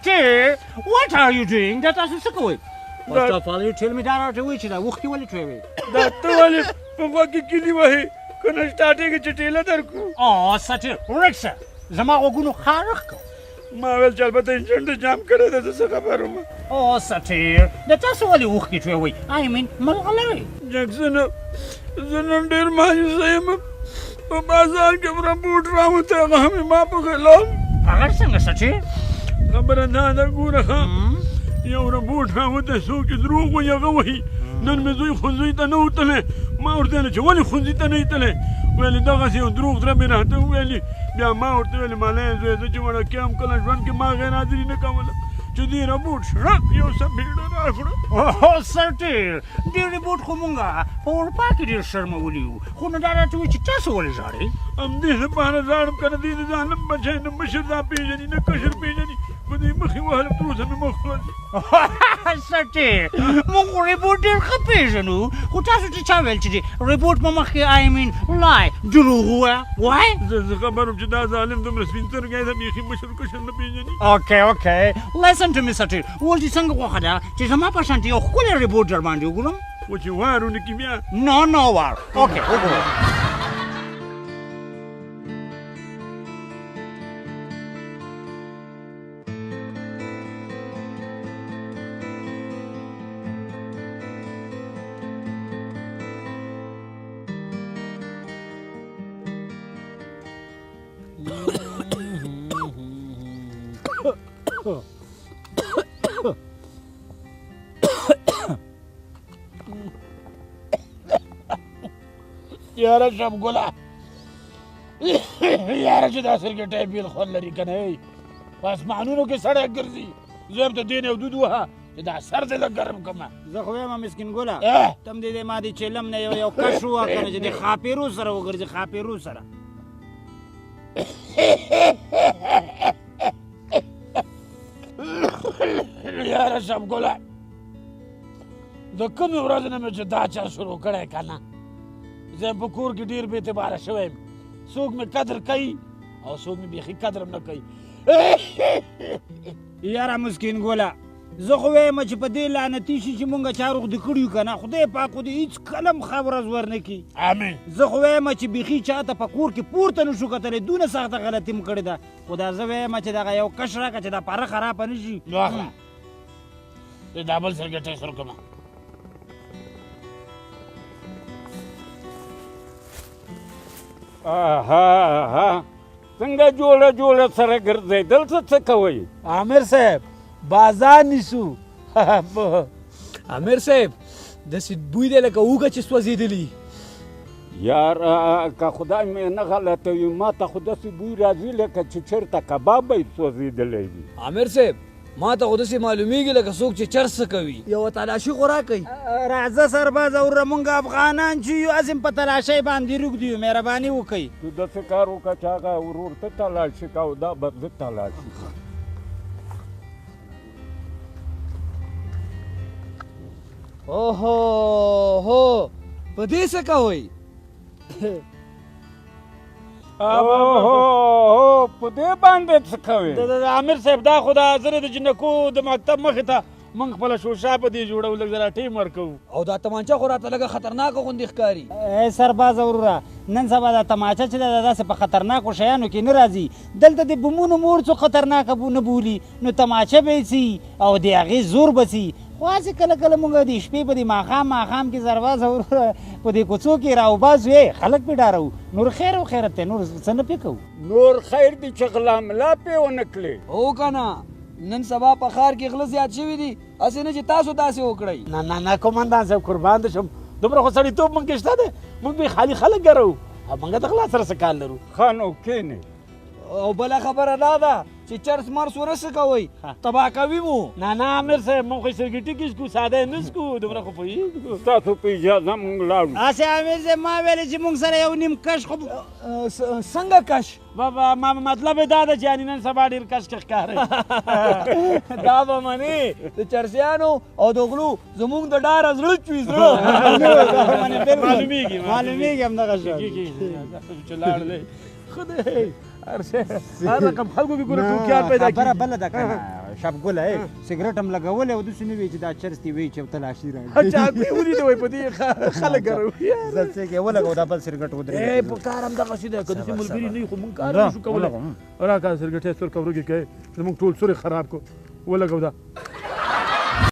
sir, what are you doing? دا تاسو څه کوئ؟ First of all, you tell me دا راته وایي چې دا وختې ولې تویوئ؟ دا ته ولې په غوږ کې کیلي وهې که نه سټارټېږي چې ټېله درکړو. سټیر ریکسه زما غوږونو خارښ کړ. ما ویل چې البته انجن دې جام کړی دی زه څه خبر وم. سټیر دا تاسو ولې اوښکې تویوئ؟ I mean ملغلرې. جکسونه زه نن ډېر مایوسه یم. په بازار کې مې بوټ راوتی هغه هم یې ما پخېلام. هغه څنګه سټیر؟ خبره دا ده ګوره ښه یو بوټ راوتی څوک چې دروغ وایي هغه وایي. نن مې زوی ښوونځي ته نه وتلی. ما ورته ویلې چې ولې ښوونځي ته نه یې تلی؟ ویلې دغسې یو دروغ زړه مې راته وویلې. بیا ما ورته ویلې مالی زوی زه چې وړکې یم کله ژوند کې ما غیر حاضري نه کوله چې دې ربوټ شړک یو څه بیړه راکړه. سټیر دې ربوټ خو مونږ په اروپا کې ډېر شرمولي وو خو نو دا راته وایي چې تاسو ولې ژاړئ؟ همدې دپاره ژاړم که نه دې د ځان نه بچی نه مشر دا پېژني نه کشر پېژني په دې مخې وهلم تر اوسه مې مخ سوځي. سټیر مونږ خو ربوټ ډېر ښه پېژنو خو تاسو ته چا ویل چې ربوټ په مخکې I mean لای دروغ ووایه وایي؟ زه خبر وم چې دا ظالم دومره سپین سترګی ده بیخي مشر کشر نه پېژني. اوکې listen to me سټیر اوس دې څنګه خوښه ده چې زما په شانتې یو ښکلی ربوټ در باندې وګورم؟ خو چې وار ونکړي بیا نه وار اوکې وګورم. یاره شمګله یاره چې دا سرګټی بیل خوند لري که نه په اسمانونو کې سړی ګرځي زه هم ته دې نه یو دود وهه چې دا سر دې لږ ګرم کړمه. زه خو وایم مسکین ګله تم دې ما دې چلم نه یو کش ووهه که نه چې د خاپیرو سره وګرځي خاپیرو سره. یاره شمګله د کومې ورځې نه مې چې دا چل شروع کړی که نه زه په کور کې ډېر بې اعتباره شوی یم. څوک مې قدر کوي او څوک مې بیخي قدر هم نه کوي. یاره مسکین ګله زه خو وایم چې په دې لعنتي شي چې مونږ چا روغ د کړي یو که نه خدای پاک خو دې هېڅ کله هم ښه ورځ ورنه کړي. امین. زه خو وایم چې بیخي چاته په کور کې پورته نه شو کتلی دونه سخته غلطي م کړې ده خو دا زه وایم چې دغه یو کش راکړه چې دا پاره خرابه نه شي. نو اخله د دا بل سرګټی سره کړمه. څنګه جوړه سره ګرځئ دلته څه کوئ؟ عامر صاحب بازار نیسو. عامر صاحب داسې بوی دی لکه اوږه چې سوځېدلي. یار که خدای مې نه غلطوي ما ته خو داسې بوی راځي لکه چې چېرته کباب به یې سوځېدلی وي. عامر صاحب ما ته خو داسې معلومیږي لکه څوک چې چرس کوي. یوه تلاشي خو راکئ. راځه سرباز وروره مونږ افغانان چې یو هسې په تلاشۍ باندې روږدي یو مهرباني وکئ. تو داسې کار وکړه چې هغه ورور ته تلاشي که او دا به زه تلاشي کړم. اوهو په دې څه کوئ؟ په دې باندې څه کوې؟ عامر صاحب دا خو د زه د جنکو د مکتب مخې ته موږ خپله شوشا په دې جوړو لږ ذره ټیم ورکوو. او دا تمانچه خو راته لږه خطرناکه غوندې ښکاري. سرباز وروره نن سبا دا تماچه چې ده داسې په خطرناکو شیانو کې نه راځي. دلته د بمونو مور څو خطرناکه نه بولي نو تماچه به یې سي او د هغې زور به سي. خو هسې کله کله مونږ د شپې په دې ماښام کې سرباز وروره په دې کوڅو کې راوباسو خلک پې ډارو. نور خیر او خیرت دی نور څه نه پې کوو. نور خیر دی چې غلا ملا پې ونه کړې. هو که نه نن سبا په ښار کې غله زیات شوي دي هسې نه چې تاسو داسې وکړئ. نه قومندان صاحب قربان دې شم دومره خو سړیتوب موږ کې شته دی موږ به خالي خلک ګرو او موږ د غلا سره څه کار لرو. ښه نو کښېنئ. او بله خبره دا ده چې چرس مرس ونه څه کوئ تباه کوي مو. نه امیر صاحب موږ خو سرګټي کې څکو ساده نه څکو دومره خو پوهېږو. ستاسو په اجازه موږ لاړو. هسې امیر صاحب ما ویلې چې موږ سره یو نیم کش خو څنګه کش؟ بابا ما مطلب یې دا ده چې یعنې نن سبا ډېر کش کې ښکارئ. دا به منې د چرسیانو او د غلو زموږ د ډاره زړه چوي زړه. معلومیږي همدغه شی چې لاړ دی خدای هر رقم خلکو کې ګوره ټوکیان پیدا کېږي. خبره بله ده که نه شپګله سګرټ هم لګولی او داسې نه وی چې دا چرس دې وی چې تلاشي راځي چاپې ولید وای په دې خلک ګروي زه څه کې ولګو دا بل سګرټ ودرې په کار هم دغه شي ده که داسې ملګري نه وي خو مونږ کار نه شو کولی راکړه سګرټ یې سور کورګې کوي زموږ ټول سورې خراب کو ولګو دا